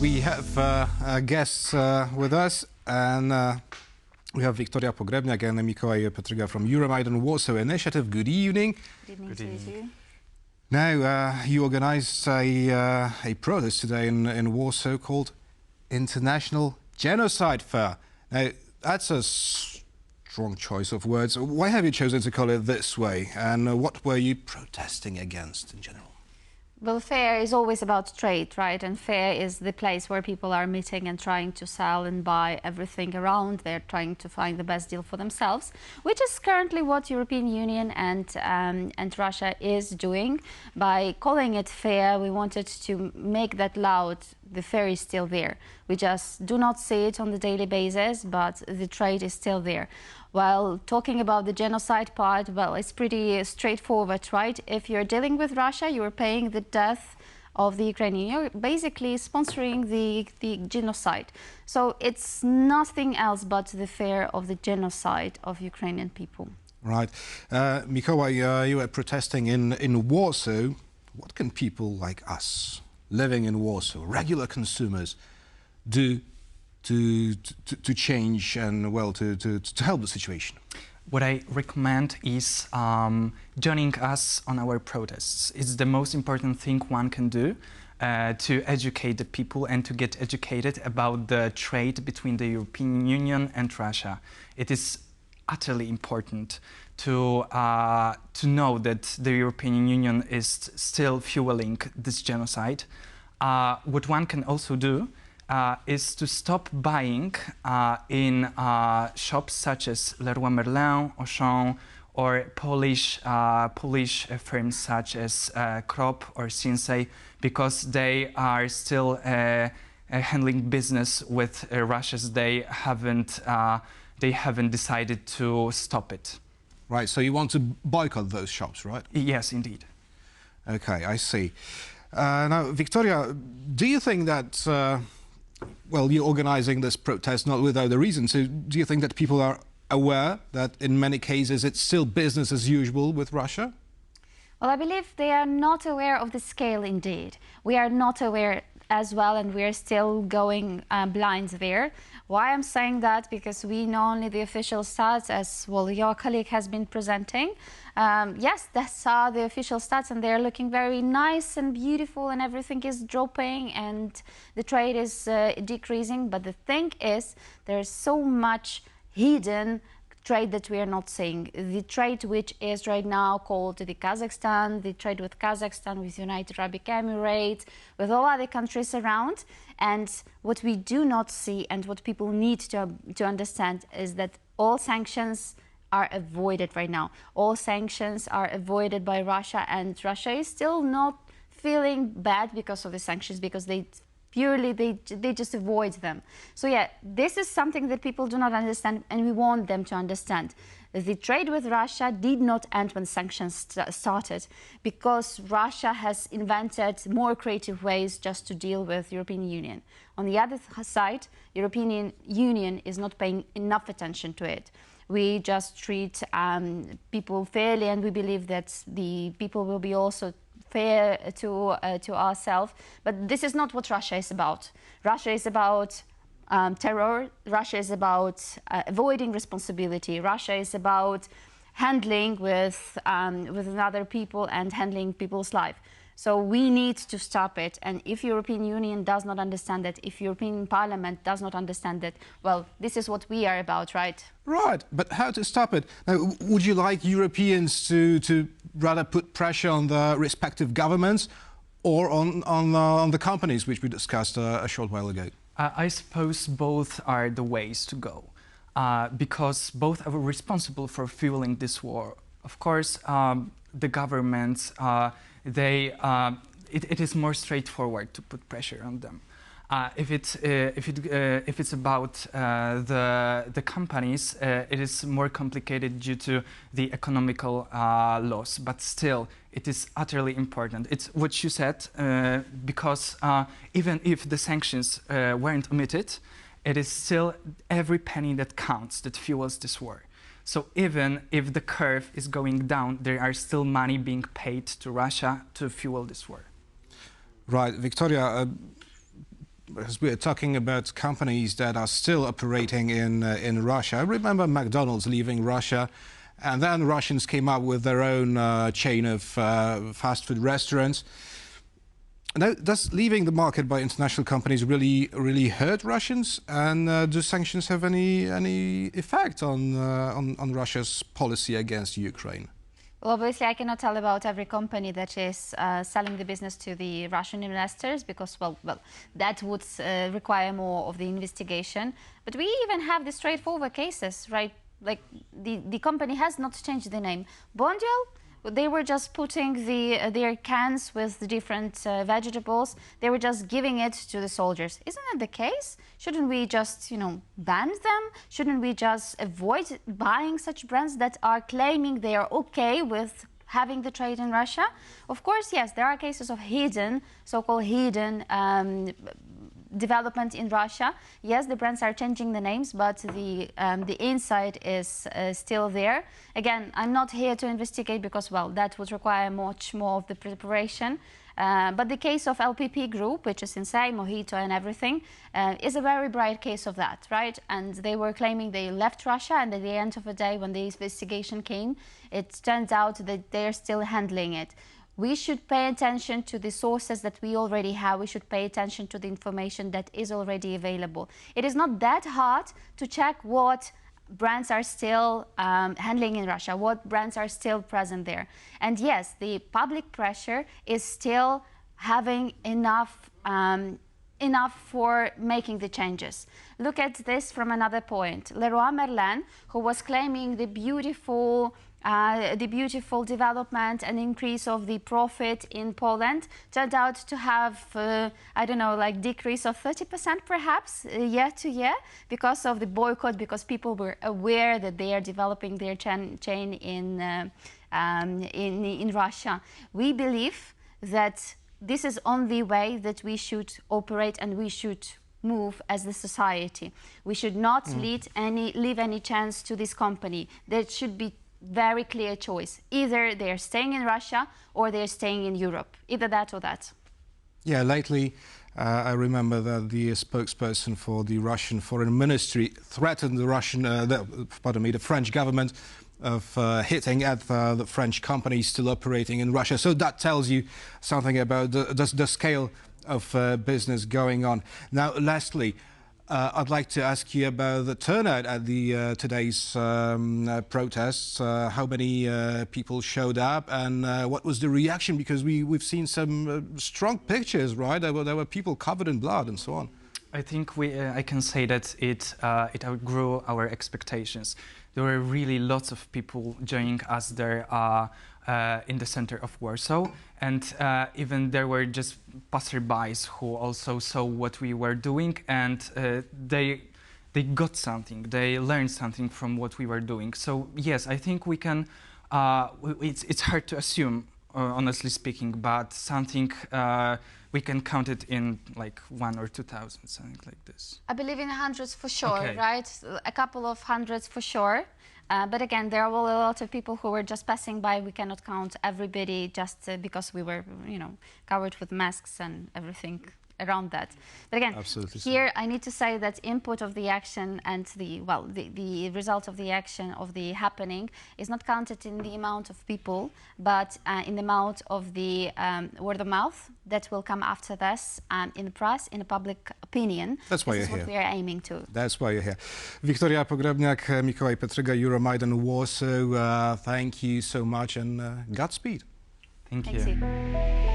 We have guests with us, and we have Viktoria Pogrebniak and Mikołaj Petryga from Euromaidan Warsaw initiative. Good evening. Good evening to you. Now, you organised a protest today in Warsaw called International Genocide Fair. Now, that's a strong choice of words. Why have you chosen to call it this way, and what were you protesting against in general? Well, fair is always about trade, right? And fair is the place where people are meeting and trying to sell and buy everything around. They're trying to find the best deal for themselves, which is currently what European Union and Russia is doing. By calling it fair, we wanted to make that loud. The fair is still there. We just do not see it on the daily basis, but the trade is still there. While talking about the genocide part, well, it's pretty straightforward, right? If you're dealing with Russia, you're paying the death of the Ukrainian. You're basically sponsoring the genocide. So it's nothing else but the fear of the genocide of Ukrainian people. Right. Mikołaj, you were protesting in Warsaw. What can people like us, living in Warsaw, regular consumers, do to change and, well, to help the situation? What I recommend is joining us on our protests. It's the most important thing one can do to educate the people and to get educated about the trade between the European Union and Russia. It is utterly important to know that the European Union is still fueling this genocide. What one can also do is to stop buying in shops such as Leroy Merlin, Auchan, or Polish firms such as Krop or Sinsay, because they are still handling business with Russia. They haven't decided to stop it. Right, so you want to boycott those shops, right? Yes, indeed. Okay, I see. Now, Viktoria, do you think that well, you're organising this protest not without a reason, so do you think that people are aware that in many cases it's still business as usual with Russia? Well, I believe they are not aware of the scale indeed. We are not aware as well, and we are still going blind there. Why I'm saying that? Because we know only the official stats, as well your colleague has been presenting. Yes, that's the official stats, and they're looking very nice and beautiful, and everything is dropping and the trade is decreasing. But the thing is, there's so much hidden trade that we are not seeing. The trade which is right now called the Kazakhstan, the trade with Kazakhstan, with United Arab Emirates, with all other countries around. And what we do not see and what people need to understand is that all sanctions are avoided right now. All sanctions are avoided by Russia, and Russia is still not feeling bad because of the sanctions, because they just avoid them. So yeah, this is something that people do not understand, and we want them to understand. The trade with Russia did not end when sanctions started, because Russia has invented more creative ways just to deal with European Union. On the other side, European Union is not paying enough attention to it. We just treat people fairly, and we believe that the people will be also fair to ourselves. But this is not what Russia is about. Russia is about terror. Russia is about avoiding responsibility. Russia is about handling with other people and handling people's life. So we need to stop it. And if European Union does not understand that, if European Parliament does not understand that, well, this is what we are about, right? Right, but how to stop it? Now, would you like Europeans to rather put pressure on the respective governments or on the companies, which we discussed a short while ago? I suppose both are the ways to go, because both are responsible for fueling this war. Of course, the governments, it is more straightforward to put pressure on them. If it's about the companies, it is more complicated due to the economical loss. But still, it is utterly important. It's what you said, because even if the sanctions weren't omitted, it is still every penny that counts, that fuels this war. So even if the curve is going down, there are still money being paid to Russia to fuel this war. Right, Viktoria, as we're talking about companies that are still operating in Russia, I remember McDonald's leaving Russia, and then Russians came up with their own chain of fast food restaurants. Now, does leaving the market by international companies really hurt Russians? And do sanctions have any effect on Russia's policy against Ukraine? Well, obviously, I cannot tell about every company that is selling the business to the Russian investors because, well, that would require more of the investigation. But we even have the straightforward cases, right? Like the company has not changed the name. Bondial, they were just putting their cans with the different vegetables. They were just giving it to the soldiers. Isn't that the case? Shouldn't we just, ban them? Shouldn't we just avoid buying such brands that are claiming they are okay with having the trade in Russia? Of course, yes, there are cases of so-called hidden development in Russia. Yes, the brands are changing the names, but the inside is still there. Again, I'm not here to investigate because, well, that would require much more of the preparation. But the case of LPP Group, which is inside Mojito and everything, is a very bright case of that, right? And they were claiming they left Russia, and at the end of the day, when the investigation came, it turns out that they're still handling it. We should pay attention to the sources that we already have. We should pay attention to the information that is already available. It is not that hard to check what brands are still handling in Russia, what brands are still present there. And yes, the public pressure is still having enough for making the changes. Look at this from another point. Leroy Merlin, who was claiming the beautiful development and increase of the profit in Poland, turned out to have, I don't know, like decrease of 30% perhaps year to year because of the boycott, because people were aware that they are developing their chain in Russia. We believe that this is only way that we should operate and we should move as the society. We should not leave any chance to this company. There should be very clear choice. Either they're staying in Russia or they're staying in Europe. Either that or that. Yeah, lately I remember that the spokesperson for the Russian Foreign Ministry threatened the French government of hitting at the French companies still operating in Russia. So that tells you something about the scale of business going on. Now, lastly, I'd like to ask you about the turnout at the today's protests. How many people showed up, and what was the reaction? Because we've seen some strong pictures, right? There were people covered in blood and so on. I think I can say that it outgrew our expectations. There were really lots of people joining us there in the center of Warsaw, and even there were just passerbys who also saw what we were doing, and they got something, they learned something from what we were doing. So yes, I think we can. It's hard to assume, honestly speaking, but something. We can count it in like 1,000 or 2,000, something like this. I believe in hundreds for sure, okay. Right? A couple of hundreds for sure. But again, there were a lot of people who were just passing by. We cannot count everybody just because we were, covered with masks and everything around that. But again, absolutely here I need to say that input of the action and the result of the action of the happening is not counted in the amount of people, but in the amount of the word of mouth that will come after this in the press, in the public opinion. That's why this you're is here. What we are aiming to. That's why you're here. Viktoria, Pogrebniak, Mikołaj Petryga, Euromaidan Warsaw. Thank you so much and Godspeed. Thank you. Thanks you.